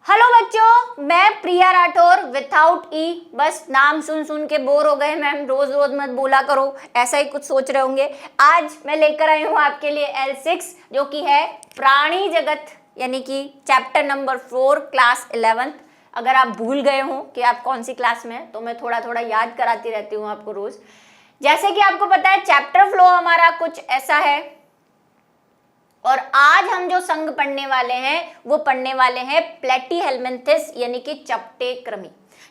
Hello बच्चों, मैं प्रिया Rathore without ई। बस नाम सुन सुन के बोर हो गए मैम, रोज रोज मत बोला करो, ऐसा ही कुछ सोच रहे होंगे। आज मैं लेकर आई हूँ आपके लिए L6 जो कि है प्राणी जगत, यानी कि चैप्टर नंबर 4 क्लास 11th। अगर आप भूल गए हो कि आप कौन सी क्लास में हैं तो मैं थोड़ा थोड़ा याद कराती रहती हूँ आपको रोज। जैसे कि आपको पता है चैप्टर फ्लो हमारा कुछ ऐसा है, और आज हम जो संघ पढ़ने वाले हैं वो पढ़ने वाले हैं प्लेटीहेल्मिन्थेस यानी कि चपटे कृमि।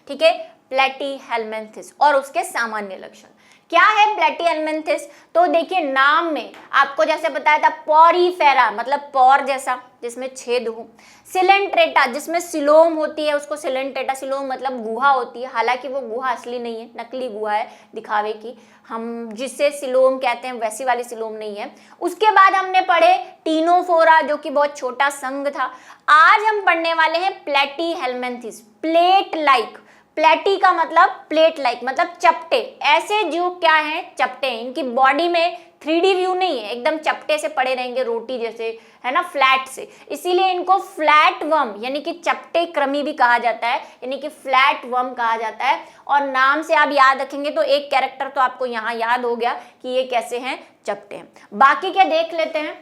ठीक है, प्लेटीहेल्मिन्थेस और उसके सामान्य लक्षण क्या है। प्लेटीहेल्मिन्थेस तो देखिए नाम में आपको जैसे बताया था, पॉरीफेरा मतलब पॉर जैसा जिसमें छेद हो, सिलेंट्रेटा जिसमें सिलोम होती है, उसको सिलेंट्रेटा, सिलोम मतलब गुहा होती है, हालांकि वो गुहा असली नहीं है, नकली गुहा है दिखावे की, हम जिससे सिलोम कहते हैं वैसी वाली सिलोम नहीं है। उसके बाद हमने पढ़े टीनोफोरा जो कि बहुत छोटा संघ था। आज हम पढ़ने वाले हैं प्लेटीहेल्मिन्थेस, प्लेट लाइक। प्लेटी का मतलब प्लेट लाइक मतलब चपटे, ऐसे जीव क्या हैं, चपटे हैं। इनकी बॉडी में 3D व्यू नहीं है, एकदम चपटे से पड़े रहेंगे रोटी जैसे, है ना, फ्लैट से, इसीलिए इनको फ्लैट वर्म यानी कि चपटे कृमि भी कहा जाता है, यानी कि फ्लैट वर्म कहा जाता है। और नाम से आप याद रखेंगे तो एक कैरेक्टर तो आपको यहाँ याद हो गया कि ये कैसे हैं, चपटे हैं। बाकी क्या देख लेते हैं।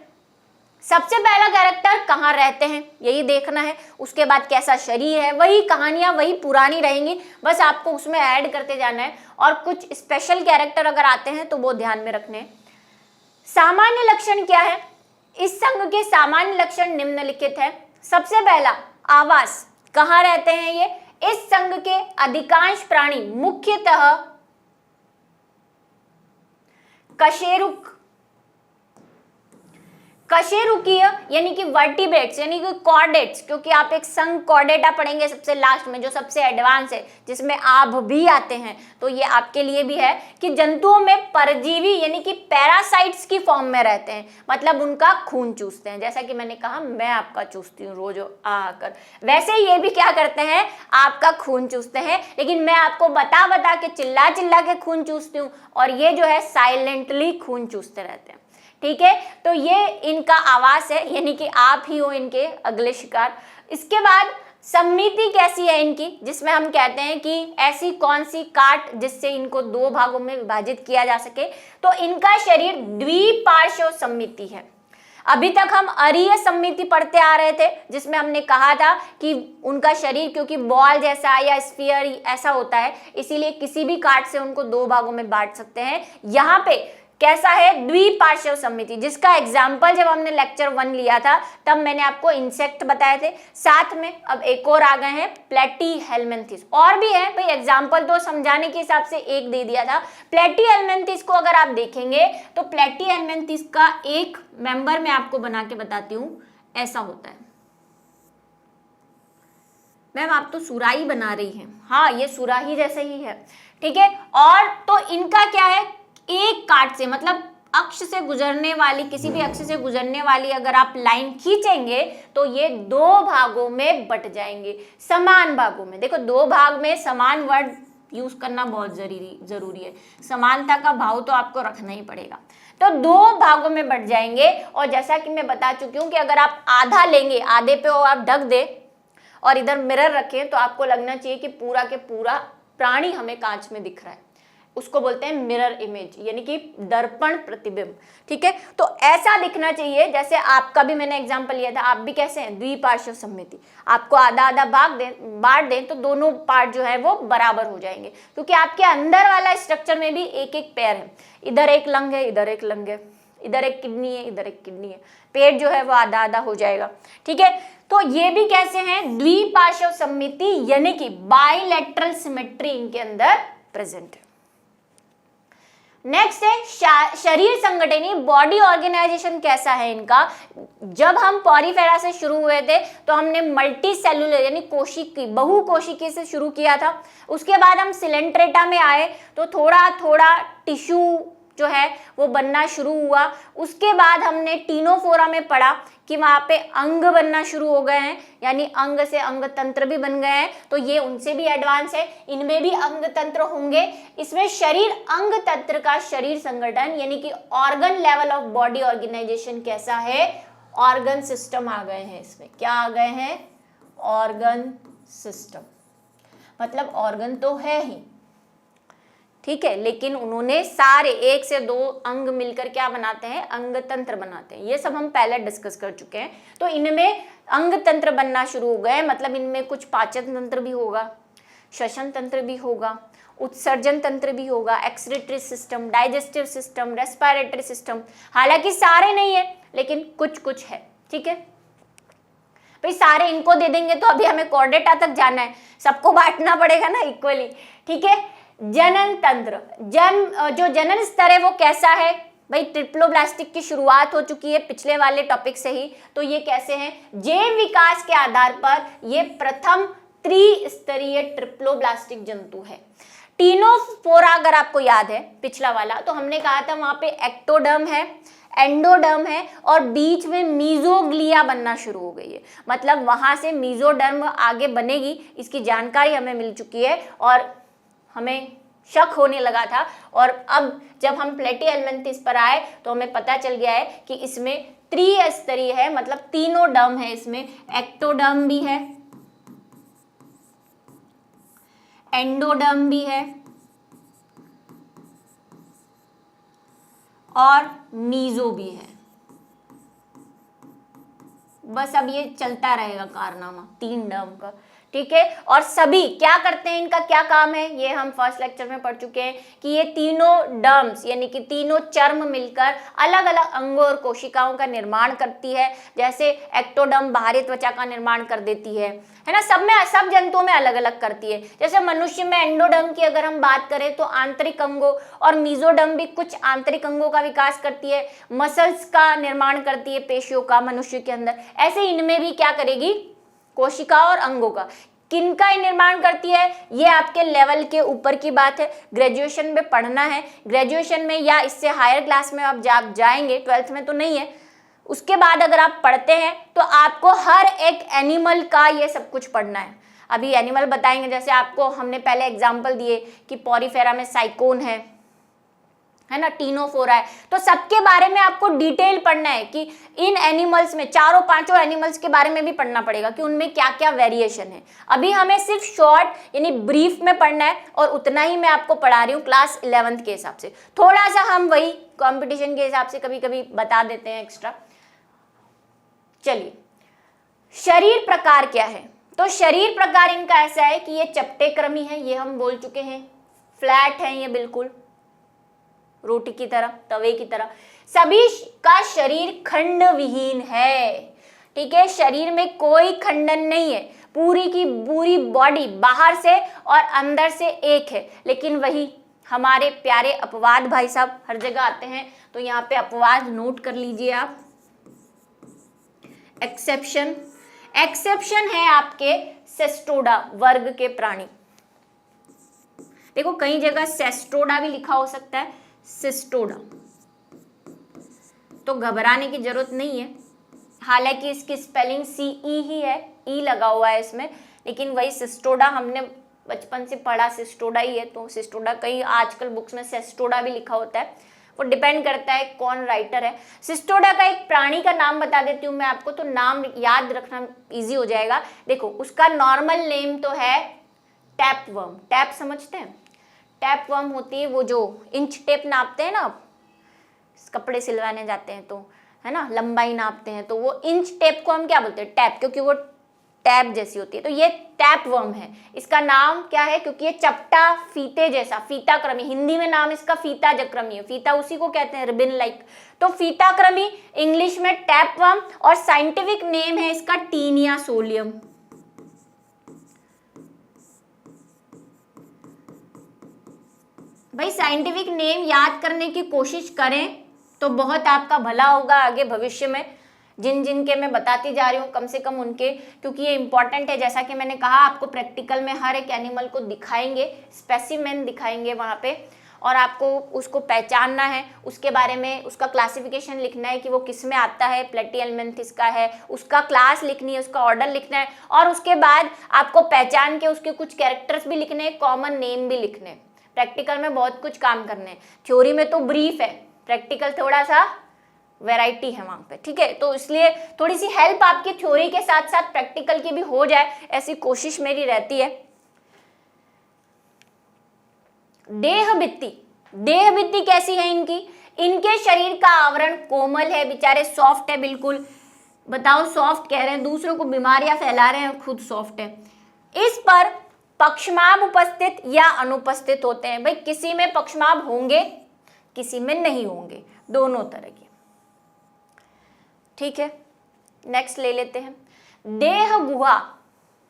सबसे पहला कैरेक्टर कहाँ रहते हैं यही देखना है, उसके बाद कैसा शरीर है, वही कहानियां वही पुरानी रहेंगी, बस आपको उसमें ऐड करते जाना है। और कुछ स्पेशल कैरेक्टर अगर आते हैं तो वो ध्यान में रखने हैं। सामान्य लक्षण क्या है, इस संघ के सामान्य लक्षण निम्नलिखित है। सबसे पहला आवास, कहाँ रहते हैं ये। इस संघ के अधिकांश प्राणी मुख्यतः कशेरुकीय यानी कि वर्टिब्रेट्स यानी कि कॉर्डेट्स, क्योंकि आप एक संघ कॉर्डेटा पढ़ेंगे सबसे लास्ट में जो सबसे एडवांस है, जिसमें आभ भी आते हैं, तो ये आपके लिए भी है कि जंतुओं में परजीवी यानी कि पैरासाइट्स की फॉर्म में रहते हैं, मतलब उनका खून चूसते हैं। जैसा कि मैंने कहा मैं आपका चूसती हूँ रोज आकर, वैसे ये भी क्या करते हैं, आपका खून चूसते हैं, लेकिन मैं आपको बता बता के चिल्ला चिल्ला के खून चूसती हूँ, और ये जो है साइलेंटली खून चूसते रहते हैं। ठीक है, तो ये इनका आवास है, यानी कि आप ही हो इनके अगले शिकार। इसके बाद सम्मिति कैसी है इनकी, जिसमें हम कहते हैं कि ऐसी कौन सी काट जिससे इनको दो भागों में विभाजित किया जा सके, तो इनका शरीर द्विपार्श्व सम्मिति है। अभी तक हम अरीय सम्मिति पढ़ते आ रहे थे, जिसमें हमने कहा था कि उनका शरीर क्योंकि बॉल जैसा या स्फीयर ऐसा होता है, इसीलिए किसी भी काट से उनको दो भागों में बांट सकते हैं। यहाँ पे कैसा है, द्विपार्श्व सम्मिति, जिसका एग्जाम्पल जब हमने लेक्चर 1 लिया था तब मैंने आपको इंसेक्ट बताए थे, साथ में अब एक और आ गए हैं प्लेटीहेल्मिन्थेस, और भी है भाई, एग्जाम्पल तो समझाने के हिसाब से एक दे दिया था। प्लेटीहेल्मिन्थेस को अगर आप देखेंगे तो प्लेटीहेल्मिन्थेस का एक मेंबर मैं आपको बना के बताती हूँ, ऐसा होता है। मैम आप तो सुराही बना रही हैं, हाँ ये सुराही जैसे ही है, ठीक है। और तो इनका क्या है, एक काट से मतलब अक्ष से गुजरने वाली, किसी भी अक्ष से गुजरने वाली अगर आप लाइन खींचेंगे तो ये दो भागों में बट जाएंगे, समान भागों में। देखो दो भाग में समान वर्ड यूज करना बहुत जरूरी है, समानता का भाव तो आपको रखना ही पड़ेगा। तो दो भागों में बट जाएंगे, और जैसा कि मैं बता चुकी हूँ कि अगर आप आधा लेंगे, आधे पे आप ढक दे और इधर मिरर रखें तो आपको लगना चाहिए कि पूरा के पूरा प्राणी हमें कांच में दिख रहा है, उसको बोलते हैं मिरर इमेज यानी कि दर्पण प्रतिबिंब। ठीक है, तो ऐसा दिखना चाहिए। जैसे आपका भी मैंने एग्जांपल लिया था, आप भी कैसे हैं, द्विपार्श्व सम्मिति। आपको आधा आधा बांट दें तो दोनों पार्ट जो है वो बराबर हो जाएंगे, क्योंकि आपके अंदर वाला स्ट्रक्चर में भी एक एक पैर है, इधर एक लंग है, इधर एक लंग है, इधर एक किडनी है, इधर एक किडनी है, पेट जो है वो आधा आधा हो जाएगा। ठीक है, तो ये भी कैसे हैं, द्विपार्श्व सम्मिति यानी कि बाइलेटरल सिमेट्री इनके अंदर प्रेजेंट है। नेक्स्ट है शरीर संगठन, बॉडी ऑर्गेनाइजेशन कैसा है इनका। जब हम पॉरीफेरा से शुरू हुए थे तो हमने मल्टी सेलुलर यानी कोशिकी, बहुकोशिकी से शुरू किया था। उसके बाद हम सिलेंट्रेटा में आए तो थोड़ा थोड़ा टिश्यू जो है वो बनना शुरू हुआ। उसके बाद हमने टीनोफोरा में पढ़ा कि वहाँ पे अंग बनना शुरू हो गए हैं, यानी अंग से अंग तंत्र भी बन गए हैं, तो ये उनसे भी एडवांस है, इनमें भी अंग तंत्र होंगे। इसमें शरीर अंग तंत्र का शरीर संगठन यानी कि organ level of body organisation कैसा है, ऑर्गन सिस्टम आ गए हैं। इसमें क्या आ गए हैं, ऑर्गन सिस्टम। मतलब ऑर्गन तो है ही, ठीक है, लेकिन उन्होंने सारे 1 से 2 अंग मिलकर क्या बनाते हैं, अंग तंत्र बनाते हैं। ये सब हम पहले डिस्कस कर चुके हैं। तो इनमें अंग तंत्र बनना शुरू हो गए, मतलब इनमें कुछ पाचन तंत्र भी होगा, श्वसन तंत्र भी होगा, उत्सर्जन तंत्र भी होगा, excretory system, digestive system, respiratory system. हालांकि सारे नहीं है लेकिन कुछ कुछ है, ठीक है भाई। सारे इनको दे देंगे तो अभी हमें कॉर्डेटा तक जाना है, सबको बांटना पड़ेगा ना इक्वली, ठीक है। जनन तंत्र, जो जनन स्तर है वो कैसा है भाई, ट्रिप्लोब्लास्टिक की शुरुआत हो चुकी है पिछले वाले टॉपिक से ही। तो ये कैसे हैं, जैव विकास के आधार पर ये प्रथम त्रिस्तरीय ट्रिप्लोब्लास्टिक जंतु है। टीनोफोरा अगर आपको याद है पिछला वाला, तो हमने कहा था वहां पे एक्टोडर्म है, एंडोडर्म है और बीच में मीजोग्लिया बनना शुरू हो गई है। मतलब वहां से मीजोडर्म आगे बनेगी, इसकी जानकारी हमें मिल चुकी है और हमें शक होने लगा था। और अब जब हम प्लेटिहेल्मिन्थेस पर आए तो हमें पता चल गया है कि इसमें त्रिस्तरीय है, मतलब तीनों डर्म है इसमें, एक्टोडर्म भी है, एंडोडर्म भी है और मीजो भी है। बस अब ये चलता रहेगा कारनामा 3 डर्म का, ठीक है। और सभी क्या करते हैं, इनका क्या काम है, ये हम फर्स्ट लेक्चर में पढ़ चुके हैं कि ये तीनों डर्म्स यानी कि तीनों चर्म मिलकर अलग अलग अंगों और कोशिकाओं का निर्माण करती है। जैसे एक्टोडर्म बाहरी त्वचा का निर्माण कर देती है ना, सब जंतुओं में अलग अलग करती है। जैसे मनुष्य में एंडोडर्म की अगर हम बात करें तो आंतरिक अंगों, और मीजोडर्म भी कुछ आंतरिक अंगों का विकास करती है, मसल्स का निर्माण करती है पेशियों का मनुष्य के अंदर। ऐसे इनमें भी क्या करेगी, कोशिका और अंगों का। किनका निर्माण करती है, ये आपके लेवल के ऊपर की बात है, ग्रेजुएशन में पढ़ना है। ग्रेजुएशन में या इससे हायर क्लास में आप जाएंगे, 12th में तो नहीं है, उसके बाद अगर आप पढ़ते हैं तो आपको हर एक एनिमल का ये सब कुछ पढ़ना है। अभी एनिमल बताएंगे, जैसे आपको हमने पहले एग्जाम्पल दिए कि पॉरीफेरा में साइकोन है ना, टीनोफोरा है। तो सबके बारे में आपको डिटेल पढ़ना है कि इन एनिमल्स में, 4-5 एनिमल्स के बारे में भी पढ़ना पड़ेगा कि उनमें क्या क्या वेरिएशन है। अभी हमें सिर्फ शॉर्ट यानी ब्रीफ में पढ़ना है और उतना ही मैं आपको पढ़ा रही हूँ क्लास 11th के हिसाब से। थोड़ा सा हम वही कंपटीशन के हिसाब से कभी कभी बता देते हैं एक्स्ट्रा। चलिए, शरीर प्रकार क्या है, तो शरीर प्रकार इनका ऐसा है कि ये चपटे क्रमी है, ये हम बोल चुके हैं, फ्लैट है ये बिल्कुल रोटी की तरह, तवे की तरह। सभी का शरीर खंड विहीन है, ठीक है, शरीर में कोई खंडन नहीं है, पूरी की पूरी बॉडी बाहर से और अंदर से एक है। लेकिन वही हमारे प्यारे अपवाद भाई साहब हर जगह आते हैं, तो यहाँ पे अपवाद नोट कर लीजिए आप। एक्सेप्शन है आपके सेस्टोडा वर्ग के प्राणी। देखो कई जगह सेस्टोडा भी लिखा हो सकता है, सिस्टोडा, तो घबराने की जरूरत नहीं है। हालांकि इसकी स्पेलिंग CE ही है, ई लगा हुआ है इसमें, लेकिन वही सिस्टोडा हमने बचपन से पढ़ा, सिस्टोडा ही है। तो सिस्टोडा, कई आजकल बुक्स में सेस्टोडा भी लिखा होता है, वो डिपेंड करता है कौन राइटर है। सिस्टोडा का एक प्राणी का नाम बता देती हूँ मैं आपको, तो नाम याद रखना इजी हो जाएगा। देखो उसका नॉर्मल नेम तो है टैपवर्म। टैप समझते हैं, टैपवर्म होती है वो जो इंच टेप नापते हैं ना, कपड़े सिलवाने जाते हैं तो, है ना, लंबाई नापते हैं, तो वो इंच टेप को हम क्या बोलते हैं, टैप, क्योंकि वो टैप जैसी होती है। तो ये टैपवर्म है। इसका नाम क्या है, क्योंकि ये चपटा फीते जैसा, फीताक्रमी, हिंदी में नाम इसका फीता जक्रमी है। फीता उसी को कहते हैं, रिबन लाइक। तो फीताक्रमी, इंग्लिश में टैपवर्म, और साइंटिफिक नेम है इसका टीनिया सोलियम। भाई साइंटिफिक नेम याद करने की कोशिश करें तो बहुत आपका भला होगा आगे भविष्य में। जिन के मैं बताती जा रही हूँ कम से कम उनके, क्योंकि ये इंपॉर्टेंट है। जैसा कि मैंने कहा आपको प्रैक्टिकल में हर एक एनिमल को दिखाएंगे, स्पेसिमेन दिखाएंगे वहाँ पे, और आपको उसको पहचानना है, उसके बारे में उसका क्लासिफिकेशन लिखना है कि वो किस में आता है, प्लेटिहेल्मिन्थेस का है, उसका क्लास लिखनी है, उसका ऑर्डर लिखना है, और उसके बाद आपको पहचान के उसके कुछ कैरेक्टर्स भी लिखने हैं, कॉमन नेम भी लिखने हैं। प्रैक्टिकल में बहुत कुछ काम करने हैं। थ्योरी में तो ब्रीफ है, प्रैक्टिकल थोड़ा सा वैरायटी है वहां पे, ठीक है। तो इसलिए थोड़ी सी हेल्प आपकी थ्योरी के साथ साथ प्रैक्टिकल की भी हो जाए, ऐसी कोशिश मेरी रहती है। देह भित्ति, देह भित्ति कैसी है इनकी? इनके शरीर का आवरण कोमल है, बेचारे सॉफ्ट है बिल्कुल। बताओ, सॉफ्ट कह रहे हैं, दूसरों को बीमारियां फैला रहे हैं, खुद सॉफ्ट है। इस पर पक्षमाभ उपस्थित या अनुपस्थित होते हैं। भाई किसी में पक्षमाभ होंगे, किसी में नहीं होंगे, दोनों तरह के, ठीक है। नेक्स्ट ले लेते हैं, देह गुहा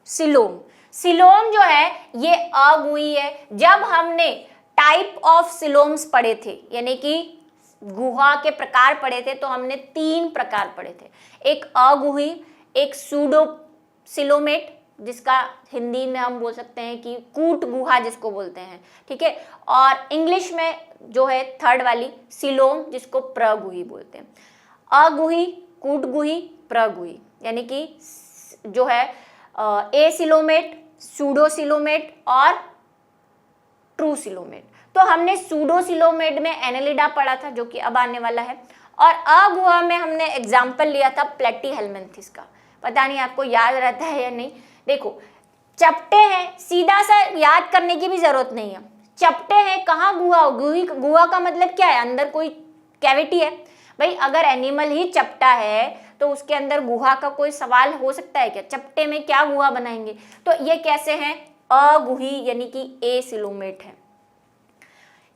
सिलोम। सिलोम जो है ये अगुही है। जब हमने टाइप ऑफ सिलोम्स पढ़े थे, यानी कि गुहा के प्रकार पढ़े थे, तो हमने 3 प्रकार पढ़े थे, एक अगुही, एक सूडो सिलोमेट, जिसका हिंदी में हम बोल सकते हैं कि कूट गुहा जिसको बोलते हैं, ठीक है, और इंग्लिश में जो है थर्ड वाली सिलोम, जिसको प्रगुही बोलते हैं। अगुही, कूटगुही, प्रगुही, यानी कि जो है ए सिलोमेट, सूडो सिलोमेट और ट्रू सिलोमेट। तो हमने सूडो सिलोमेट में एनेलिडा पढ़ा था, जो कि अब आने वाला है, और अगुहा में हमने एग्जाम्पल लिया था प्लेटीहेल्मिन्थिस का। पता नहीं आपको याद रहता है या नहीं। देखो चपटे हैं, सीधा सा याद करने की भी जरूरत नहीं है, चपटे हैं, कहाँ गुहा? गुहा का मतलब क्या है? अंदर कोई कैविटी है। भाई अगर एनिमल ही चपटा है तो उसके अंदर गुहा का कोई सवाल हो सकता है क्या? चपटे में क्या गुहा बनाएंगे? तो ये कैसे हैं? अगुही, यानी कि ए सिलोमेट है।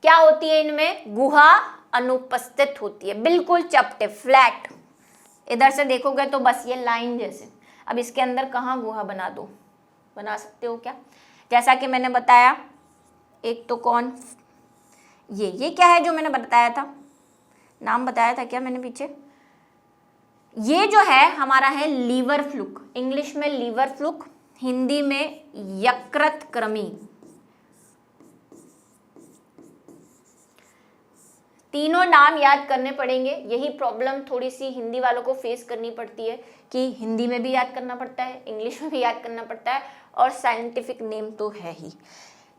क्या होती है इनमें? गुहा अनुपस्थित होती है, बिल्कुल चपटे, फ्लैट। इधर से देखोगे तो बस ये लाइन जैसे। अब इसके अंदर कहाँ गुहा बना दो? बना सकते हो क्या? जैसा कि मैंने बताया, एक तो कौन, ये क्या है जो मैंने बताया था, नाम बताया था क्या मैंने पीछे? ये जो है हमारा है लीवर फ्लूक, इंग्लिश में लीवर फ्लूक, हिंदी में यकृत कृमि। तीनों नाम याद करने पड़ेंगे। यही प्रॉब्लम थोड़ी सी हिंदी वालों को फेस करनी पड़ती है कि हिंदी में भी याद करना पड़ता है, इंग्लिश में भी याद करना पड़ता है, और साइंटिफिक नेम तो है ही।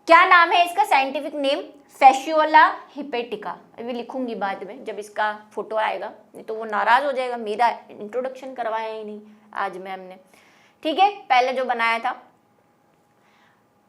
क्या नाम है इसका साइंटिफिक नेम? फैसियोला हिपेटिका। अभी लिखूंगी बाद में जब इसका फोटो आएगा, नहीं तो वो नाराज हो जाएगा, मेरा इंट्रोडक्शन करवाया ही नहीं आज मैम ने, ठीक है। पहले जो बनाया था।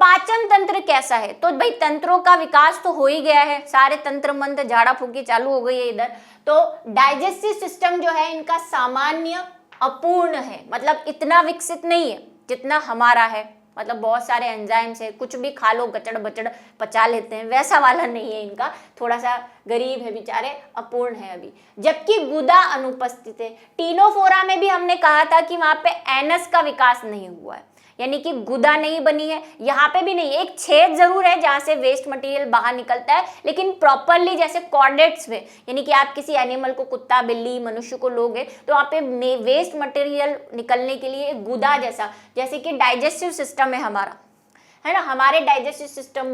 पाचन तंत्र कैसा है? तो भाई तंत्रों का विकास तो हो ही गया है, सारे तंत्र मंत्र झाड़ा फूकी चालू हो गई है इधर। तो डाइजेस्टिव सिस्टम जो है इनका सामान्य अपूर्ण है, मतलब इतना विकसित नहीं है जितना हमारा है, मतलब बहुत सारे एंजाइम्स है, कुछ भी खा लो गचड़ बचड़ पचा लेते हैं, वैसा वाला नहीं है इनका, थोड़ा सा गरीब है बेचारे, अपूर्ण है अभी। जबकि गुदा अनुपस्थित है। टीनोफोरा में भी हमने कहा था कि वहां पे एनस का विकास नहीं हुआ है, यानी कि गुदा नहीं बनी है, यहाँ पे भी नहीं। एक छेद जरूर है जहां से वेस्ट मटेरियल बाहर निकलता है, लेकिन प्रॉपरली जैसे कॉर्डेट्स में, यानी कि आप किसी एनिमल को, कुत्ता बिल्ली मनुष्य को लोगे तो वहाँ पे वेस्ट मटेरियल निकलने के लिए एक गुदा जैसा, जैसे कि डाइजेस्टिव सिस्टम है हमारा, है ना। हमारे डाइजेस्टिव सिस्टम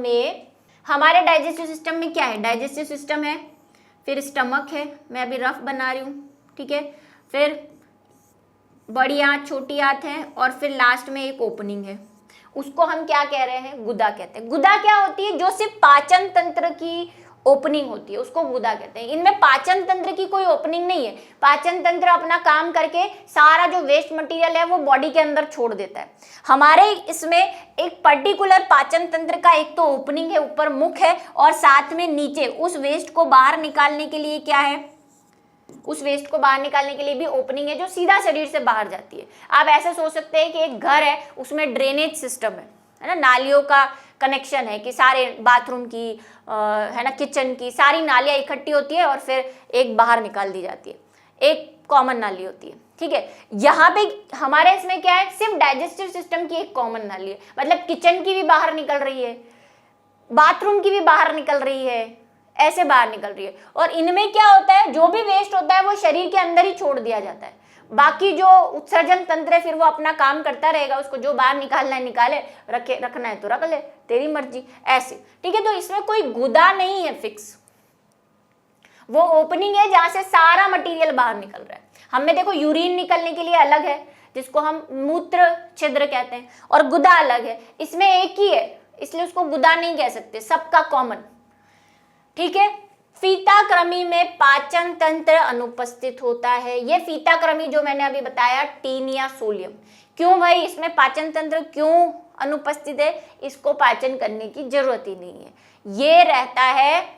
में क्या है? डाइजेस्टिव सिस्टम है, फिर स्टमक है, मैं अभी रफ बना रही हूँ, ठीक है, फिर बड़ी आंत छोटी आंत है, और फिर लास्ट में एक ओपनिंग है, उसको हम क्या कह रहे हैं? गुदा कहते हैं। गुदा क्या होती है? जो सिर्फ पाचन तंत्र की ओपनिंग होती है उसको गुदा कहते हैं। इनमें पाचन तंत्र की कोई ओपनिंग नहीं है, पाचन तंत्र अपना काम करके सारा जो वेस्ट मटेरियल है वो बॉडी के अंदर छोड़ देता है। हमारे इसमें एक पर्टिकुलर पाचन तंत्र का एक तो ओपनिंग है, ऊपर मुख है, और साथ में नीचे उस वेस्ट को बाहर निकालने के लिए क्या है? उस वेस्ट को बाहर निकालने के लिए भी ओपनिंग है जो सीधा शरीर से बाहर जाती है। आप ऐसे सोच सकते हैं कि एक घर है, उसमें ड्रेनेज सिस्टम है ना, नालियों का कनेक्शन है कि सारे बाथरूम की है ना, किचन की सारी नालियाँ इकट्ठी होती है और फिर एक बाहर निकाल दी जाती है, एक कॉमन नाली होती है, ठीक है। यहाँ पे हमारे इसमें क्या है? सिर्फ डाइजेस्टिव सिस्टम की एक कॉमन नाली है, मतलब किचन की भी बाहर निकल रही है, बाथरूम की भी बाहर निकल रही है, ऐसे बाहर निकल रही है। और इनमें क्या होता है? जो भी वेस्ट होता है वो शरीर के अंदर ही छोड़ दिया जाता है, बाकी जो उत्सर्जन तंत्र है फिर वो अपना काम करता रहेगा, उसको जो बाहर निकालना है निकाले, रखना है तो रख ले, तेरी मर्जी, ऐसे, ठीक है। तो इसमें कोई गुदा नहीं है फिक्स, वो ओपनिंग है जहां से सारा मटेरियल बाहर निकल रहा है। हमें देखो यूरिन निकलने के लिए अलग है जिसको हम मूत्र छिद्र कहते हैं, और गुदा अलग है, इसमें एक ही है इसलिए उसको गुदा नहीं कह सकते, सबका कॉमन, ठीक है। फीताकृमि में पाचन तंत्र अनुपस्थित होता है। ये फीताकृमि जो मैंने अभी बताया टीनिया सोलियम, क्यों भाई इसमें पाचन तंत्र क्यों अनुपस्थित है? इसको पाचन करने की जरूरत ही नहीं है, ये रहता है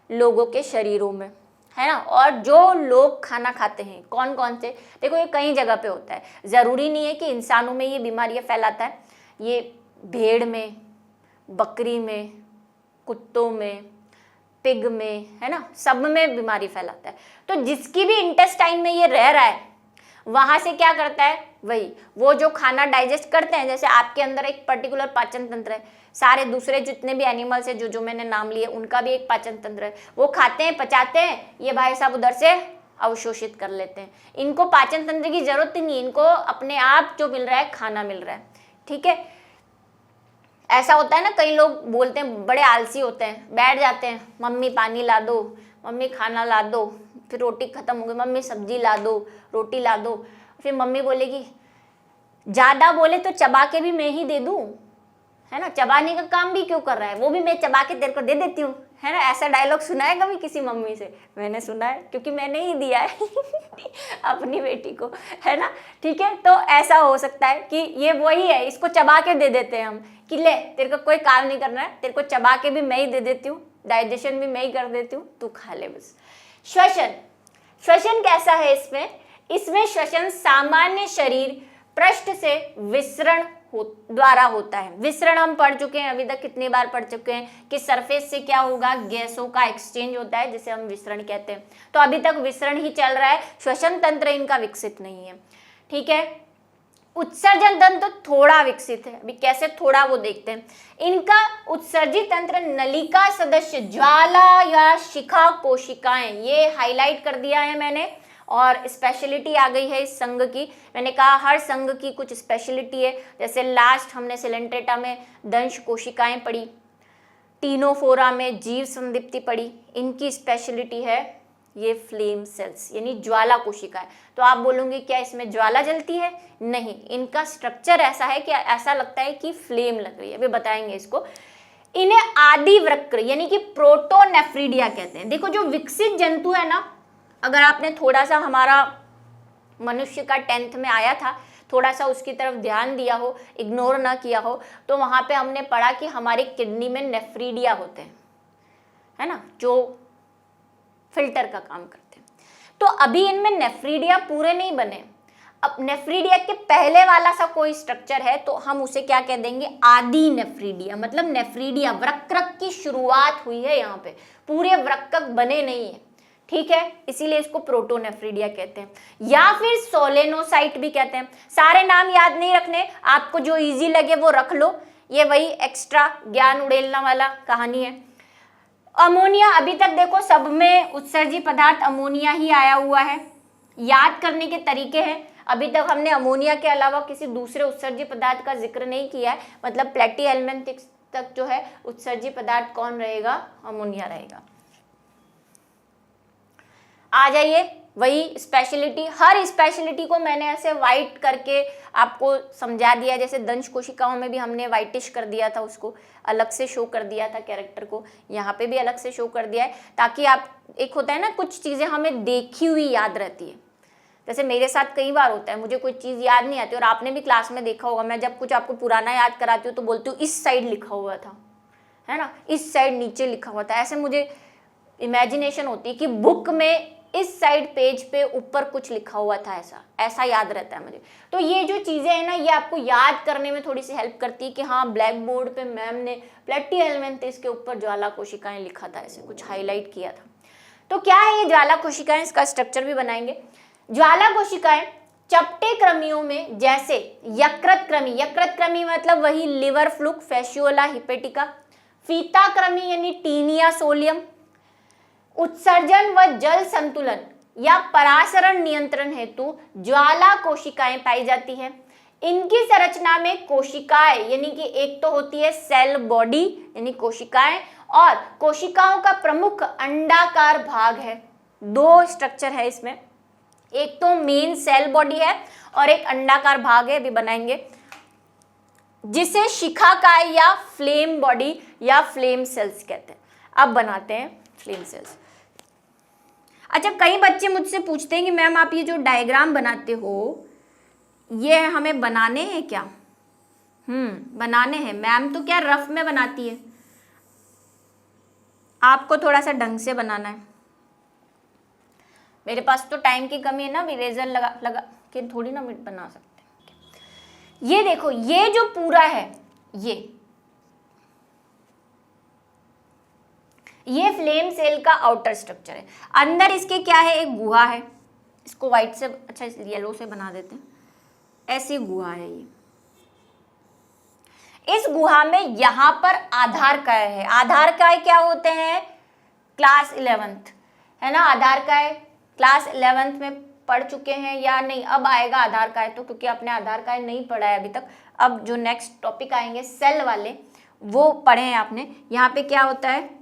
लोगों के शरीरों में, है ना। और जो लोग खाना खाते हैं कौन कौन से, देखो ये कई जगह पे होता है, जरूरी नहीं है कि इंसानों में ये बीमारियां फैलाता है, ये भेड़ में, बकरी में, कुत्तों में, पिग में, है ना, सब में बीमारी फैलाता है। तो जिसकी भी इंटेस्टाइन में ये रह रहा है वहां से क्या करता है, वही वो जो खाना डाइजेस्ट करते हैं, जैसे आपके अंदर एक पर्टिकुलर पाचन तंत्र है, सारे दूसरे जितने भी एनिमल्स है जो मैंने नाम लिए उनका भी एक पाचन तंत्र है, वो खाते हैं पचाते हैं, ये भाई साहब उधर से अवशोषित कर लेते हैं। इनको पाचन तंत्र की जरूरत ही नहीं, इनको अपने आप जो मिल रहा है खाना मिल रहा है, ठीक है। ऐसा होता है ना, कई लोग बोलते हैं बड़े आलसी होते हैं, बैठ जाते हैं, मम्मी पानी ला दो, मम्मी खाना ला दो, फिर रोटी खत्म हो गई, मम्मी सब्जी ला दो, रोटी ला दो, फिर मम्मी बोलेगी ज्यादा बोले तो चबा के भी मैं ही दे दूं, है ना, चबाने का काम भी क्यों कर रहा है, वो भी मैं चबा के तेरे को दे देती हूँ, है ना। ऐसा डायलॉग सुना है कभी किसी मम्मी से? मैंने सुना है, क्योंकि मैंने ही दिया है अपनी बेटी को, है ना, ठीक है। तो ऐसा हो सकता है कि ये वही है, इसको चबा के दे देते हैं हम कि ले तेरे को कोई काम नहीं करना है, तेरे को चबा के भी मैं ही दे देती हूँ, डाइजेशन भी मैं ही कर देती हूँ, तू खा ले बस। श्वसन, श्वसन कैसा है इसमें श्वसन सामान्य शरीर पृष्ठ से विसरण द्वारा होता है। विसरण हम पढ़ चुके हैं, अभी तक कितनी बार पढ़ चुके हैं कि सरफेस से क्या होगा, गैसों का एक्सचेंज होता है जिसे हम विसरण कहते हैं। तो अभी तक विसरण ही चल रहा है, श्वसन तंत्र इनका विकसित नहीं है, ठीक है। उत्सर्जन तंत्र थोड़ा विकसित है, अभी कैसे थोड़ा वो देखते हैं। इनका उत्सर्जित तंत्र नलिका सदस्य ज्वाला या शिखा कोशिकाएं, ये हाईलाइट कर दिया है मैंने, और स्पेशलिटी आ गई है इस संघ की। मैंने कहा हर संघ की कुछ स्पेशलिटी है, जैसे लास्ट हमने सिलेंट्रेटा में दंश कोशिकाएं पढ़ी, टीनोफोरा में जीव संदीप्ति पढ़ी, इनकी स्पेशलिटी है ये फ्लेम सेल्स यानी ज्वाला कोशिकाएं। तो आप बोलोगे क्या इसमें ज्वाला जलती है? नहीं, इनका स्ट्रक्चर ऐसा है कि ऐसा लगता है कि फ्लेम लग रही है, अभी बताएंगे इसको। इन्हें आदि वृक्र यानी कि प्रोटोनेफ्रिडिया कहते हैं। देखो जो विकसित जंतु है ना, अगर आपने थोड़ा सा हमारा मनुष्य का 10th में आया था, थोड़ा सा उसकी तरफ ध्यान दिया हो, इग्नोर ना किया हो, तो वहाँ पे हमने पढ़ा कि हमारी किडनी में नेफ्रीडिया होते हैं, है ना, जो फिल्टर का काम करते हैं। तो अभी इनमें नेफ्रीडिया पूरे नहीं बने, अब नेफ्रीडिया के पहले वाला सा कोई स्ट्रक्चर है तो हम उसे क्या कह देंगे, आदि नेफ्रीडिया, मतलब नेफ्रीडिया वृक्क की शुरुआत हुई है, यहाँ पे पूरे वृक्क बने नहीं है, ठीक है, इसीलिए इसको प्रोटोनेफ्रिडिया कहते हैं, या फिर सोलेनोसाइट भी कहते हैं। सारे नाम याद नहीं रखने, आपको जो इजी लगे वो रख लो, ये वही एक्स्ट्रा ज्ञान उड़ेलना वाला कहानी है। अमोनिया, अभी तक देखो सब में उत्सर्जी पदार्थ अमोनिया ही आया हुआ है, याद करने के तरीके हैं। अभी तक हमने अमोनिया के अलावा किसी दूसरे उत्सर्जी पदार्थ का जिक्र नहीं किया है, मतलब प्लेटी एलिमेंट तक जो है उत्सर्जी पदार्थ कौन रहेगा, अमोनिया रहेगा। आ जाइए, वही स्पेशलिटी, हर स्पेशलिटी को मैंने ऐसे वाइट करके आपको समझा दिया, जैसे दंश कोशिकाओं में भी हमने वाइटिश कर दिया था, उसको अलग से शो कर दिया था कैरेक्टर को, यहाँ पे भी अलग से शो कर दिया है, ताकि आप, एक होता है ना कुछ चीज़ें हमें देखी हुई याद रहती है, जैसे मेरे साथ कई बार होता है, मुझे कोई चीज़ याद नहीं आती, और आपने भी क्लास में देखा होगा, मैं जब कुछ आपको पुराना याद कराती हूँ तो बोलती हूँ इस साइड लिखा हुआ था, है ना, इस साइड नीचे लिखा हुआ था, ऐसे मुझे इमेजिनेशन होती है कि बुक में इस साइड पेज पे ऊपर कुछ लिखा हुआ था, ऐसा याद रहता है मुझे। तो ये जो चीज़ें हैं ना, ये आपको याद करने में थोड़ी सी हेल्प करती है कि हाँ ब्लैक बोर्ड पे मैम ने प्लेटी एलिमेंटिस के ऊपर ज्वाला कोशिकाएं लिखा था, ऐसे कुछ हाईलाइट किया था। तो क्या है ये ज्वाला कोशिकाएं, इसका स्ट्रक्चर भी बनाएंगे। ज्वाला कोशिकाएं चपटे क्रमियों में, जैसे यकृत क्रमी, यकृत क्रमी मतलब वही लिवर फ्लूक, फैसियोला हिपेटिका, फीता क्रमी यानी टीनिया सोलियम, उत्सर्जन व जल संतुलन या परासरण नियंत्रण हेतु ज्वाला कोशिकाएं पाई जाती हैं। इनकी संरचना में कोशिकाएं यानी कि एक तो होती है सेल बॉडी यानी कोशिकाएं, और कोशिकाओं का प्रमुख अंडाकार भाग है। दो स्ट्रक्चर है इसमें, एक तो मेन सेल बॉडी है और एक अंडाकार भाग है, अभी बनाएंगे, जिसे शिखाकाय या फ्लेम बॉडी या फ्लेम सेल्स कहते हैं। अब बनाते हैं फ्लेम सेल्स। अच्छा, कई बच्चे मुझसे पूछते हैं कि मैम आप ये जो डायग्राम बनाते हो ये हमें बनाने हैं क्या? बनाने हैं। मैम तो क्या रफ में बनाती है, आपको थोड़ा सा ढंग से बनाना है। मेरे पास तो टाइम की कमी है ना, इरेजर लगा के थोड़ी ना बना सकते हैं। ये देखो, ये जो पूरा है ये फ्लेम सेल का आउटर स्ट्रक्चर है। अंदर इसके क्या है, एक गुहा है। इसको व्हाइट से, अच्छा येलो से बना देते हैं। ऐसी गुहा है ये। इस गुहा में यहां पर आधार काय है। आधार काय क्या होते हैं? क्लास 11th है ना। आधार काय क्लास 11th में पढ़ चुके हैं या नहीं? अब आएगा आधार काय तो, क्योंकि आपने आधार काय नहीं पढ़ा है अभी तक। अब जो नेक्स्ट टॉपिक आएंगे सेल वाले वो पढ़े हैं आपने। यहाँ पे क्या होता है?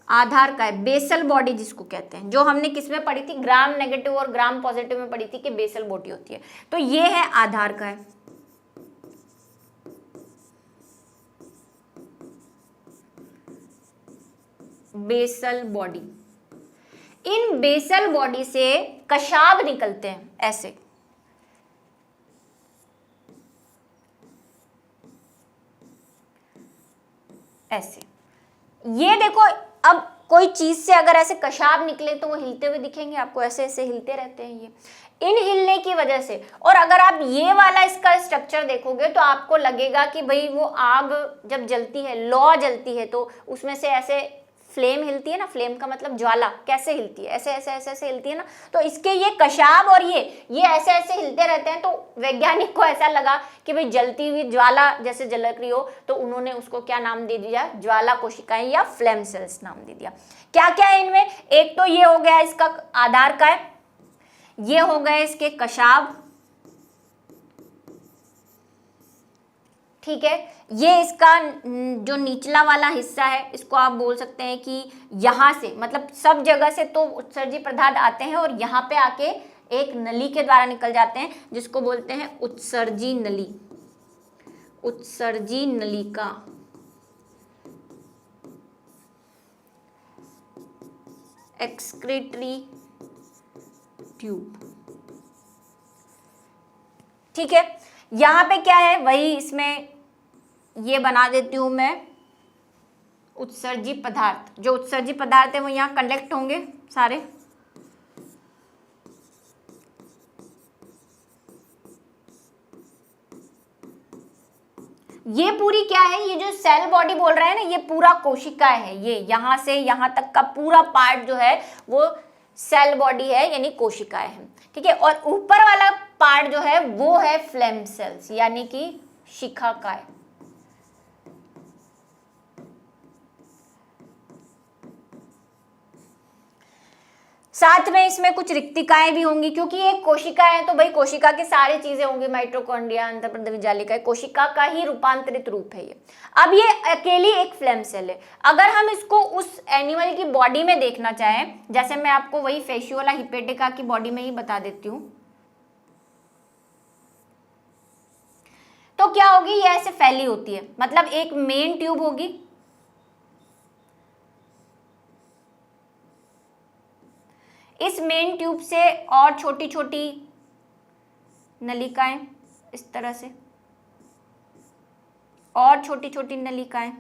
आधार काय, बेसल बॉडी जिसको कहते हैं, जो हमने किस में पढ़ी थी? ग्राम नेगेटिव और ग्राम पॉजिटिव में पढ़ी थी कि बेसल बॉडी होती है। तो ये है आधार काय। Basal body. इन बेसल बॉडी से कशाब निकलते हैं ऐसे। ऐसे ये देखो, अब कोई चीज से अगर ऐसे कशाब निकले तो वो हिलते हुए दिखेंगे आपको, ऐसे ऐसे हिलते रहते हैं ये। इन हिलने की वजह से, और अगर आप ये वाला इसका स्ट्रक्चर देखोगे तो आपको लगेगा कि भाई वो आग जब जलती है, लौ जलती है, तो उसमें से ऐसे फ्लेम हिलती है ना। फ्लेम का मतलब ज्वाला कैसे हिलती है, ऐसे ऐसे ऐसे ऐसे हिलती है ना। तो इसके ये कशाब और ये ऐसे ऐसे हिलते रहते हैं। तो वैज्ञानिक को ऐसा लगा कि भाई जलती हुई ज्वाला जैसे झलक रही हो, तो उन्होंने उसको क्या नाम दे दिया? ज्वाला कोशिकाएं या फ्लेम सेल्स नाम दे दिया। क्या क्या है इनमें? एक तो ये हो गया इसका आधार काय, ये हो गए इसके कशाब, ठीक है। ये इसका जो निचला वाला हिस्सा है, इसको आप बोल सकते हैं कि यहाँ से, मतलब सब जगह से तो उत्सर्जी पदार्थ आते हैं और यहाँ पे आके एक नली के द्वारा निकल जाते हैं, जिसको बोलते हैं उत्सर्जी नली। उत्सर्जी नलिका। एक्सक्रीटरी ट्यूब, ठीक है। यहाँ पे क्या है, वही इसमें ये बना देती हूं मैं उत्सर्जी पदार्थ। जो उत्सर्जी पदार्थ है वो यहाँ कलेक्ट होंगे सारे। ये पूरी क्या है, ये जो सेल बॉडी बोल रहे हैं ना, ये पूरा कोशिका है। ये यहाँ से यहाँ तक का पूरा पार्ट जो है वो सेल बॉडी है, यानी कोशिकाएं हैं, ठीक है। और ऊपर वाला पार्ट जो है वो है फ्लेम सेल्स, यानी कि शिखाकाय। साथ में इसमें कुछ रिक्तिकाएं भी होंगी, क्योंकि एक कोशिका है तो भाई कोशिका की सारी चीजें होंगी। माइटोकॉन्ड्रिया, अंतःप्रद्रवी जालिका, कोशिका का ही रूपांतरित रूप है ये। अब ये अकेली एक फ्लेम सेल है। अगर हम इसको उस एनिमल की बॉडी में देखना चाहें, जैसे मैं आपको वही फेशियोला हिपेटिका की बॉडी में ही बता देती हूँ, तो क्या होगी, ये ऐसे फैली होती है। मतलब एक मेन ट्यूब होगी, इस मेन ट्यूब से और छोटी छोटी नलिकाएं इस तरह से, और छोटी छोटी नलिकाएं।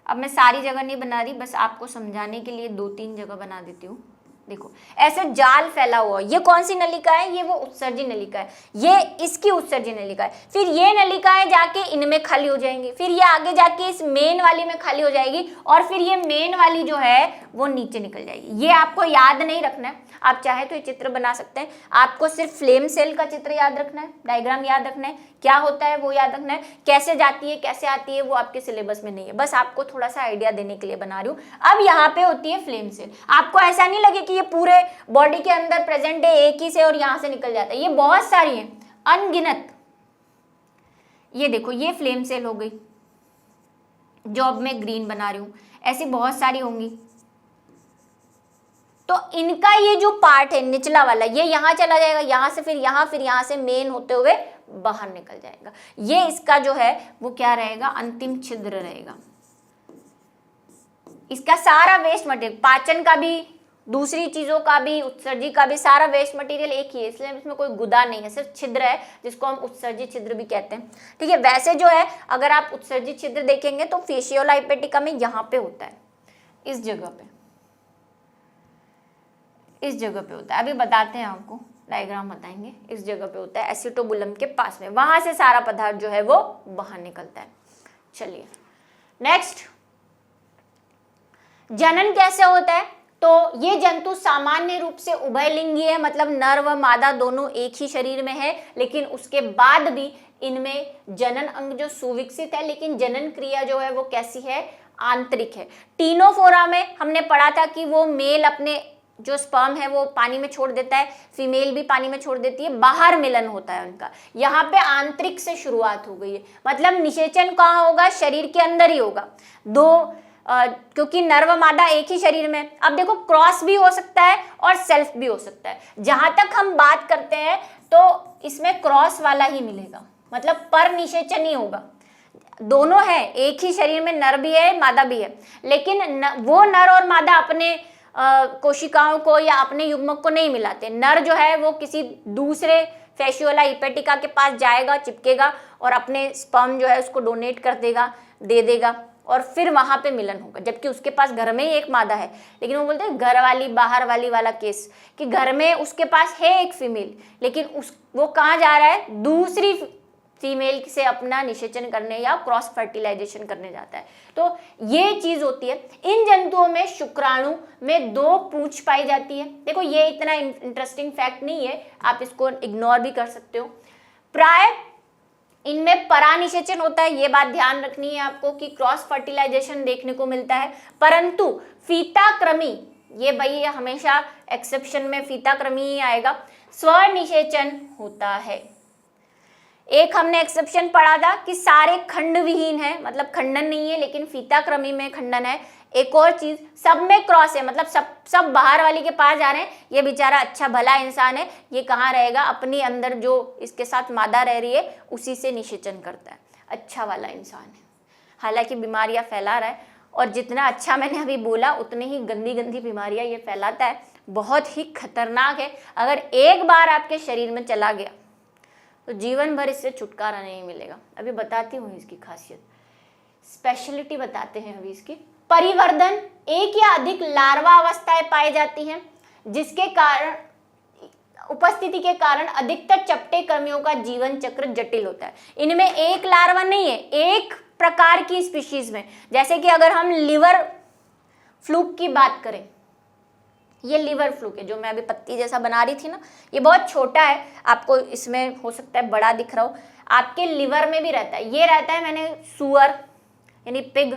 अब मैं सारी जगह नहीं बना रही, बस आपको समझाने के लिए 2-3 जगह बना देती हूँ। देखो ऐसे जाल फैला हुआ, ये कौन सी नलिका है? ये वो उत्सर्जी नलिका है, ये इसकी उत्सर्जी नलिका है। फिर ये नलिकाएं जाके इनमें खाली हो जाएंगी, फिर ये आगे जाके इस मेन वाली में खाली हो जाएगी, और फिर ये मेन वाली जो है वो नीचे निकल जाएगी। ये आपको याद नहीं रखना है, आप चाहे तो ये चित्र बना सकते हैं। आपको सिर्फ फ्लेम सेल का चित्र याद रखना है, डायग्राम याद रखना है, क्या होता है वो याद रखना है, कैसे जाती है कैसे आती है वो आपके सिलेबस में नहीं है, बस आपको थोड़ा सा आइडिया देने के लिए बना रही हूँ। अब यहाँ पे होती है फ्लेम सेल। आपको ऐसा नहीं लगे कि ये पूरे बॉडी के अंदर प्रेजेंट है एक ही से और यहाँ से निकल जाता है, ये बहुत सारी है, अनगिनत। ये देखो ये फ्लेम सेल हो गई जो अब मैं ग्रीन बना रही हूँ, ऐसी बहुत सारी होंगी। तो इनका ये जो पार्ट है निचला वाला, ये यहाँ चला जाएगा, यहाँ से फिर यहाँ से मेन होते हुए बाहर निकल जाएगा। ये इसका जो है वो क्या रहेगा, अंतिम छिद्र रहेगा। इसका सारा वेस्ट मटेरियल, पाचन का भी, दूसरी चीजों का भी, उत्सर्जी का भी, सारा वेस्ट मटेरियल एक ही है, इसलिए इसमें कोई गुदा नहीं है, सिर्फ छिद्र है जिसको हम उत्सर्जी छिद्र भी कहते हैं। ठीक है, वैसे जो है अगर आप उत्सर्जी छिद्र देखेंगे तो फेशियोला हिपेटिका में यहाँ पे होता है, इस जगह पे, इस जगह पे होता है। अभी बताते हैं आपको, डायग्राम बताएंगे, इस जगह पे होता है एसिटोबुलम के पास में, वहां से सारा पदार्थ जो है वो बाहर निकलता है। चलिए नेक्स्ट, जनन कैसे होता है? तो ये जंतु सामान्य रूप से उभयलिंगी है, मतलब नर व मादा दोनों एक ही शरीर में है, लेकिन उसके बाद भी इनमें जनन अंग जो सुविकसित है, लेकिन जनन क्रिया जो है वो कैसी है? आंतरिक है। टीनोफोरा में हमने पढ़ा था कि वो मेल अपने जो स्पर्म है वो पानी में छोड़ देता है, फीमेल भी पानी में छोड़ देती है, बाहर मिलन होता है उनका। यहाँ पे आंतरिक से शुरुआत हो गई है, मतलब निषेचन कहाँ होगा? शरीर के अंदर ही होगा। क्योंकि नर व मादा एक ही शरीर में। अब देखो, क्रॉस भी हो सकता है और सेल्फ भी हो सकता है। जहां तक हम बात करते हैं तो इसमें क्रॉस वाला ही मिलेगा, मतलब पर निषेचन ही होगा। दोनों है, एक ही शरीर में नर भी है मादा भी है, लेकिन वो नर और मादा अपने कोशिकाओं को या अपने युग्मक को नहीं मिलाते। नर जो है वो किसी दूसरे फेशियोला हिपेटिका के पास जाएगा, चिपकेगा और अपने स्पर्म जो है उसको डोनेट कर देगा, दे देगा, और फिर वहां पे मिलन होगा। जबकि उसके पास घर में ही एक मादा है, लेकिन वो बोलते हैं घर वाली बाहर वाली वाला केस, कि घर में उसके पास है एक फीमेल, लेकिन वो कहाँ जा रहा है? दूसरी फीमेल से अपना निषेचन करने या क्रॉस फर्टिलाइजेशन करने जाता है। तो ये चीज होती है। इन जंतुओं में शुक्राणु में 2 पूंछ पाई जाती है। देखो, ये इतना इंटरेस्टिंग फैक्ट नहीं है, आप इसको इग्नोर भी कर सकते हो। प्राय इनमें परानिषेचन होता है, ये बात ध्यान रखनी है आपको कि क्रॉस फर्टिलाइजेशन देखने को मिलता है, परंतु फीताक्रमी, ये भाई हमेशा एक्सेप्शन में फीताक्रमी ही आएगा, स्वनिषेचन होता है। एक हमने एक्सेप्शन पढ़ा था कि सारे खंड विहीन है, मतलब खंडन नहीं है, लेकिन फीताक्रमी में खंडन है। एक और चीज, सब में क्रॉस है, मतलब सब बाहर वाली के पास जा रहे हैं। ये बेचारा अच्छा भला इंसान है, ये कहाँ रहेगा? अपने अंदर जो इसके साथ मादा रह रही है उसी से निषेचन करता है, अच्छा वाला इंसान है। हालांकि बीमारियां फैला रहा है, और जितना अच्छा मैंने अभी बोला उतनी ही गंदी गंदी बीमारियां ये फैलाता है, बहुत ही खतरनाक है। अगर एक बार आपके शरीर में चला गया तो जीवन भर इससे छुटकारा नहीं मिलेगा। अभी बताती हूँ इसकी खासियत, स्पेशलिटी बताते हैं अभी इसकी। परिवर्धन, एक या अधिक लार्वा अवस्थाएं पाई जाती हैं, जिसके कारण उपस्थिति के कारण अधिकतर चपटे कर्मियों का जीवन चक्र जटिल होता है। इनमें एक लार्वा नहीं है, एक प्रकार की स्पीशीज में। जैसे कि अगर हम लिवर फ्लूक की बात करें, ये लिवर फ्लूक है जो मैं अभी पत्ती जैसा बना रही थी ना, ये बहुत छोटा है, आपको इसमें हो सकता है बड़ा दिख रहा हो, आपके लिवर में भी रहता है। ये रहता है, मैंने सुअर यानी पिग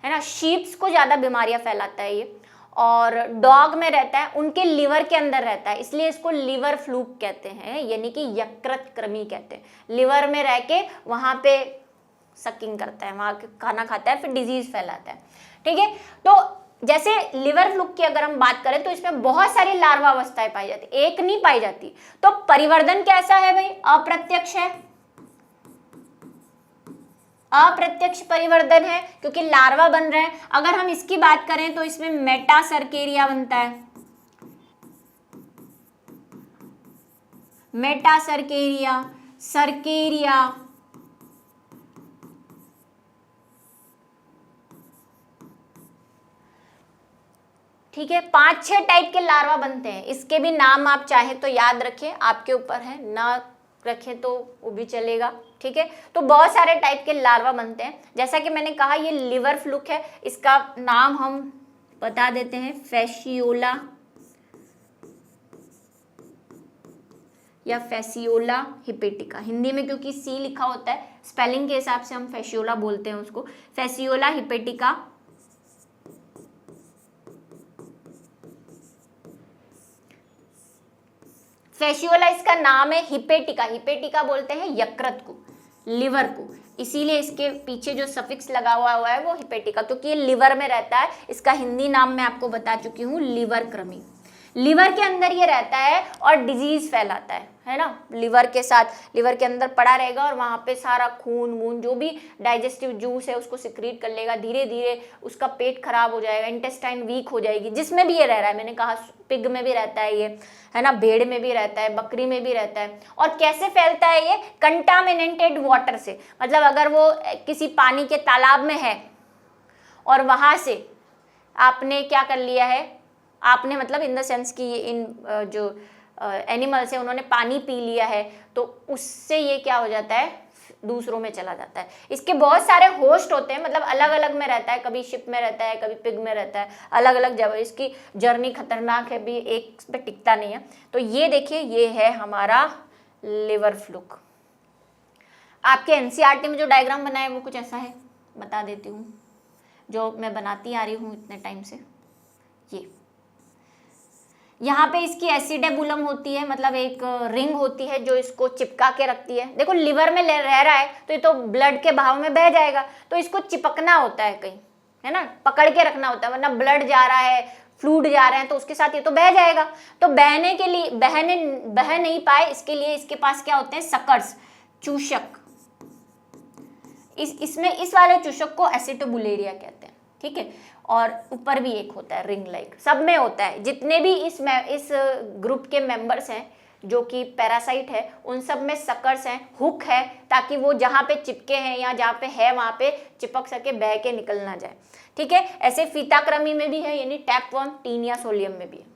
है ना, शीप्स को ज़्यादा बीमारियां फैलाता है ये, और डॉग में रहता है, उनके लिवर के अंदर रहता है, इसलिए इसको लिवर फ्लूक कहते हैं, यानी कि यकृत कृमि कहते हैं। लिवर में रह के वहाँ पे सकिंग करता है, वहाँ खाना खाता है, फिर डिजीज फैलाता है। ठीक है, तो जैसे लिवर फ्लूक की अगर हम बात करें तो इसमें बहुत सारी लार्वा अवस्थाएं पाई जाती, एक नहीं पाई जाती। तो परिवर्धन कैसा है भाई? अप्रत्यक्ष है, अप्रत्यक्ष परिवर्धन है, क्योंकि लार्वा बन रहे हैं। अगर हम इसकी बात करें तो इसमें मेटासर्केरिया बनता है, मेटासर्केरिया, सर्केरिया, ठीक है, 5-6 टाइप के लार्वा बनते हैं। इसके भी नाम आप चाहे तो याद रखें, आपके ऊपर है, ना रखें तो वो भी चलेगा। ठीक है, तो बहुत सारे टाइप के लार्वा बनते हैं। जैसा कि मैंने कहा ये लिवर फ्लूक है, इसका नाम हम बता देते हैं फेशियोला या फेसियोला हिपेटिका। हिंदी में क्योंकि सी लिखा होता है, स्पेलिंग के हिसाब से हम फेशियोला बोलते हैं उसको, फेसियोला हिपेटिका। फेशियोला इसका नाम है, हिपेटिका, हिपेटिका बोलते हैं यकृत को, लिवर को, इसीलिए इसके पीछे जो सफिक्स लगा हुआ है वो हिपेटिका, क्योंकि ये लिवर में रहता है। इसका हिंदी नाम मैं आपको बता चुकी हूँ, लिवर कृमि। लिवर के अंदर ये रहता है और डिजीज फैलाता है ना। लिवर के साथ, लिवर के अंदर पड़ा रहेगा और वहाँ पे सारा खून वून जो भी डाइजेस्टिव जूस है उसको सिक्रीट कर लेगा, धीरे धीरे उसका पेट खराब हो जाएगा, इंटेस्टाइन वीक हो जाएगी, जिसमें भी ये रह रहा है। मैंने कहा पिग में भी रहता है ये, है ना, भेड़ में भी रहता है, बकरी में भी रहता है। और कैसे फैलता है ये? कंटामिनेटेड वाटर से, मतलब अगर वो किसी पानी के तालाब में है और वहाँ से आपने क्या कर लिया है, आपने मतलब इन द सेंस कि इन जो एनिमल्स है उन्होंने पानी पी लिया है, तो उससे ये क्या हो जाता है, दूसरों में चला जाता है। इसके बहुत सारे होस्ट होते हैं, मतलब अलग अलग में रहता है, कभी शिप में रहता है, कभी पिग में रहता है, अलग अलग जगह। इसकी जर्नी खतरनाक है भी, एक पे टिकता नहीं है। तो ये देखिए, ये है हमारा लिवर फ्लूक। आपके एनसीईआरटी में जो डायग्राम बना है वो कुछ ऐसा है, बता देती हूँ, जो मैं बनाती आ रही हूँ इतने टाइम से। ये यहाँ पे इसकी एसिडेबुलम होती है, मतलब एक रिंग होती है जो इसको चिपका के रखती है। देखो लिवर में रह रहा है तो ये तो ब्लड के बहाव में बह जाएगा, तो इसको चिपकना होता है कहीं, है ना, पकड़ के रखना होता है, वरना ब्लड जा रहा है, फ्लूइड जा रहे हैं तो उसके साथ ये तो बह जाएगा। तो बहने के लिए बह नहीं पाए, इसके लिए इसके पास क्या होते हैं, सकर्स, चूषक। इसमें इस वाले चूषक को एसिटोबुलेरिया कहते हैं, ठीक है। और ऊपर भी एक होता है रिंग लाइक, सब में होता है। जितने भी इस ग्रुप के मेंबर्स हैं जो कि पैरासाइट है, उन सब में सकर्स हैं, हुक है, ताकि वो जहाँ पे चिपके हैं या जहाँ पे है वहाँ पे चिपक सके, बह के निकल ना जाए, ठीक है। ऐसे फीताक्रमी में भी है, यानी टैपवर्म, टीनिया सोलियम में भी है।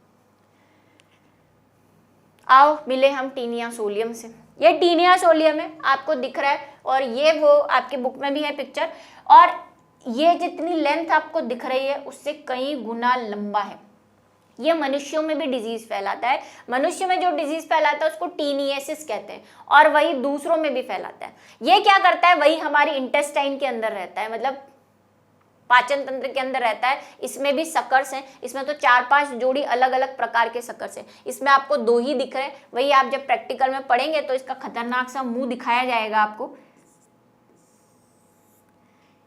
आओ मिले हम टीनिया सोलियम से। ये टीनिया सोलियम है, आपको दिख रहा है, और ये वो आपके बुक में भी है पिक्चर। और ये जितनी लेंथ आपको दिख रही है उससे कई गुना लंबा है। ये मनुष्यों में भी डिजीज फैलाता है। मनुष्य में जो डिजीज फैलाता है उसको टीनियासिस कहते हैं, और वही दूसरों में भी फैलाता है। ये क्या करता है, वही हमारी इंटेस्टाइन के अंदर रहता है, मतलब पाचन तंत्र के अंदर रहता है। इसमें भी सकर्स हैं, इसमें तो 4-5 जोड़ी अलग अलग प्रकार के सकर्स हैं। इसमें आपको 2 ही दिख रहे हैं, वही आप जब प्रैक्टिकल में पढ़ेंगे तो इसका खतरनाक सा मुंह दिखाया जाएगा आपको,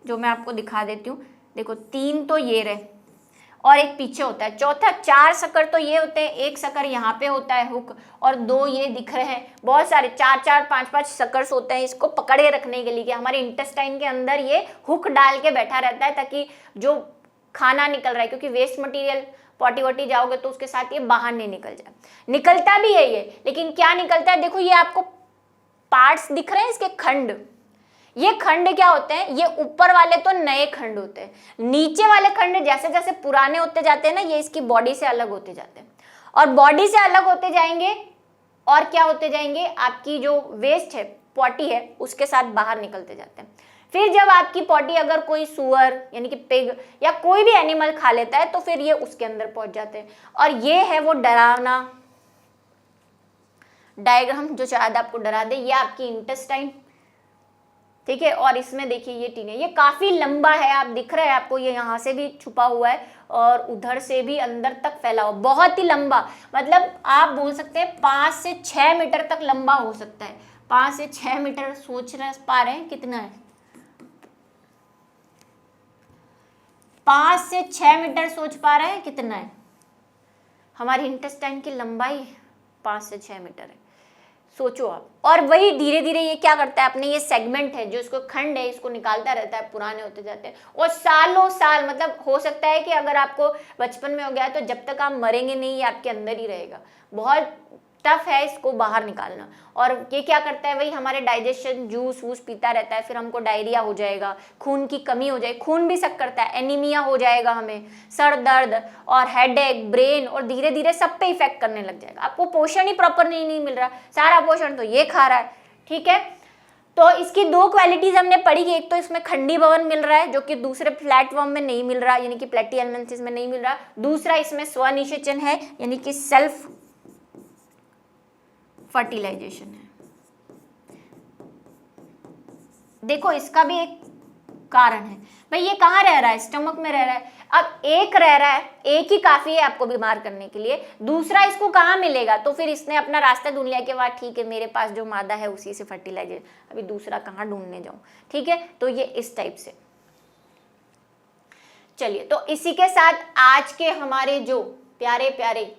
जो मैं आपको दिखा देती हूँ। देखो 3 तो ये रहे और एक पीछे होता है, चौथा 4 सकर तो ये होते हैं, एक सकर यहाँ पे होता है हुक, और 2 ये दिख रहे हैं। बहुत सारे 4-4, 5-5 सकर्स होते हैं इसको पकड़े रखने के लिए, कि हमारे इंटेस्टाइन के अंदर ये हुक डाल के बैठा रहता है, ताकि जो खाना निकल रहा है, क्योंकि वेस्ट मटीरियल पॉटी वॉटी जाओगे तो उसके साथ ये बाहर नहीं निकल जाए। निकलता भी है ये, लेकिन क्या निकलता है, देखो ये आपको पार्ट्स दिख रहे हैं, इसके खंड। ये खंड क्या होते हैं, ये ऊपर वाले तो नए खंड होते हैं, नीचे वाले खंड जैसे जैसे पुराने होते जाते हैं ना, ये इसकी बॉडी से अलग होते जाते हैं, और बॉडी से अलग होते जाएंगे और क्या होते जाएंगे, आपकी जो वेस्ट है, पॉटी है, उसके साथ बाहर निकलते जाते हैं। फिर जब आपकी पॉटी अगर कोई सुअर यानी कि पिग या कोई भी एनिमल खा लेता है तो फिर ये उसके अंदर पहुंच जाते हैं। और ये है वो डरावना डायग्राम जो शायद आपको डरा दे, ये आपकी इंटेस्टाइन, ठीक है। और इसमें देखिए ये टीने, ये काफी लंबा है, आप दिख रहा है आपको, ये यहाँ से भी छुपा हुआ है और उधर से भी अंदर तक फैला हुआ, बहुत ही लंबा। मतलब आप बोल सकते हैं 5 से 6 मीटर तक लंबा हो सकता है। 5 से 6 मीटर सोच पा रहे हैं कितना है, 5 से 6 मीटर सोच पा रहे हैं कितना है, हमारी इंटेस्टाइन की लंबाई 5 से 6 मीटर है, सोचो आप। और वही धीरे धीरे ये क्या करता है, अपने ये सेगमेंट है जो इसको खंड है, इसको निकालता रहता है, पुराने होते जाते हैं, और सालों साल, मतलब हो सकता है कि अगर आपको बचपन में हो गया है तो जब तक आप मरेंगे नहीं, ये आपके अंदर ही रहेगा। बहुत टफ है इसको बाहर निकालना। और ये क्या करता है, वही हमारे डाइजेशन जूस वूस पीता रहता है, फिर हमको डायरिया हो जाएगा, खून की कमी हो जाएगी, खून भी सक करता है, एनीमिया हो जाएगा, हमें सर दर्द और हेडेक, ब्रेन, और धीरे धीरे सब पे इफेक्ट करने लग जाएगा। आपको पोषण ही प्रॉपर नहीं मिल रहा, सारा पोषण तो ये खा रहा है, ठीक है। तो इसकी 2 क्वालिटीज हमने पढ़ी कि एक तो इसमें खंडी भवन मिल रहा है जो कि दूसरे फ्लैटवर्म में नहीं मिल रहा, यानी कि प्लेटिहेल्मिन्थेस में नहीं मिल रहा। दूसरा इसमें स्वनिषेचन है, यानी कि सेल्फ फर्टिलाइजेशन है। देखो इसका भी एक कारण है, भाई ये कहाँ रह रहा है, स्टमक में रह रहा है। अब एक रह रहा है, एक ही काफी है आपको बीमार करने के लिए, दूसरा इसको कहाँ मिलेगा, तो फिर इसने अपना रास्ता ढूंढ लिया कि वाह ठीक है, मेरे पास जो मादा है उसी से फर्टिलाइजेशन, अभी दूसरा कहाँ ढूंढने जाऊं, ठीक है। तो ये इस टाइप से। चलिए, तो इसी के साथ आज के हमारे जो प्यारे प्यारे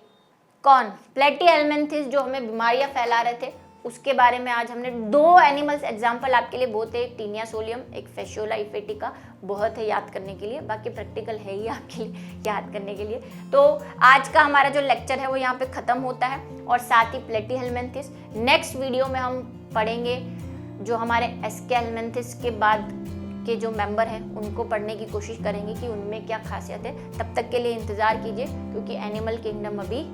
कौन? प्लेटीहेल्मिन्थेस जो हमें बीमारियां फैला रहे थे, उसके बारे में आज हमने 2 एनिमल्स एग्जाम्पल आपके लिए बहुत है, एक टीनिया सोलियम, एक फेशियोला इफेटिका, बहुत है याद करने के लिए, बाकी प्रैक्टिकल है ही आपके लिए याद करने के लिए। तो आज का हमारा जो लेक्चर है वो यहाँ पे ख़त्म होता है, और साथ ही प्लेटीहेल्मिन्थेस। नेक्स्ट वीडियो में हम पढ़ेंगे जो हमारे एस्केहेल्मिन्थेस के बाद के जो मेंबर हैं उनको पढ़ने की कोशिश करेंगे कि उनमें क्या खासियत है। तब तक के लिए इंतज़ार कीजिए, क्योंकि एनिमल किंगडम अभी